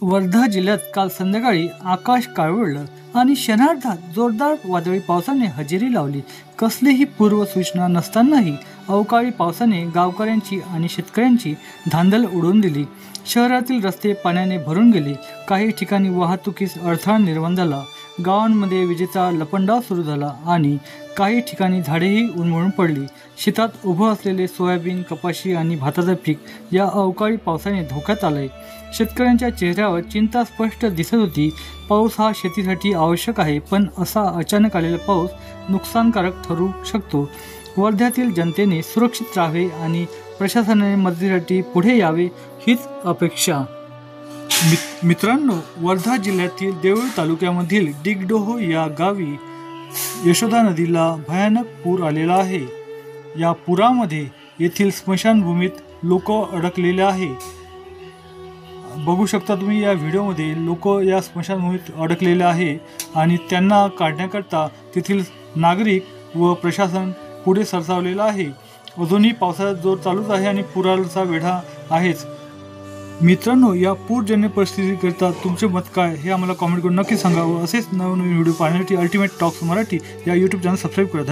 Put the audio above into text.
वर्धा जिल्ह्यात काल संध्याकाळी आकाश काळवळलं आणि क्षणार्धात जोरदार वादळी पावसाने हजेरी लावली। कसलीही पूर्वसूचना नसतानाही अवकाळी पावसाने गावकऱ्यांची आणि शेतकऱ्यांची धांदल उडवून दिली। शहरातील रस्ते पाण्याने भरून गेले, काही ठिकाणी वाहतुकीस अडथळा निर्माण झाला, गावांमध्ये विजेचा लपंडाव सुरू झाला आणि काही ठिकाणी झाडेही उन्मळून पडली। शेतात उभं असलेले सोयाबीन, कपाशी आणि भाताचं पीक या अवकाळी पावसाने धोक्यात आलंय। शेतकऱ्यांच्या चेहऱ्यावर चिंता स्पष्ट दिसत होती। पाऊस हा शेतीसाठी आवश्यक आहे, पण असा अचानक आलेला पाऊस नुकसानकारक ठरू शकतो। वर्ध्यातील जनतेने सुरक्षित राहावे आणि प्रशासनाने मदतीसाठी पुढे यावे हीच अपेक्षा। मित्रांनो, वर्धा जिल्ह्यातील देवळी तालुक्यामधील डिगडोह या गावी यशोदा नदीला भयानक पूर आलेला आहे। या पुरामध्ये येथील स्मशानभूमीत लोक अडकलेले आहे। बघू शकता तुम्ही या व्हिडिओमध्ये लोक या स्मशानभूमीत अडकलेले आहे आणि त्यांना काढण्याकरता तेथील नागरिक व प्रशासन पुढे सरसावलेलं आहे। अजूनही पावसाचा जोर चालूच आहे आणि पुराचा वेढा आहेच। मित्रांनो, या पूरजन्य परिस्थितीकरिता तुमचे मत काय हे आम्हाला कमेंट करून नक्की सांगा व असेच नवनवीन व्हिडिओ पाहण्यासाठी अल्टिमेट टॉक्स मराठी या यूट्यूब चॅनल सबस्क्राईब करा।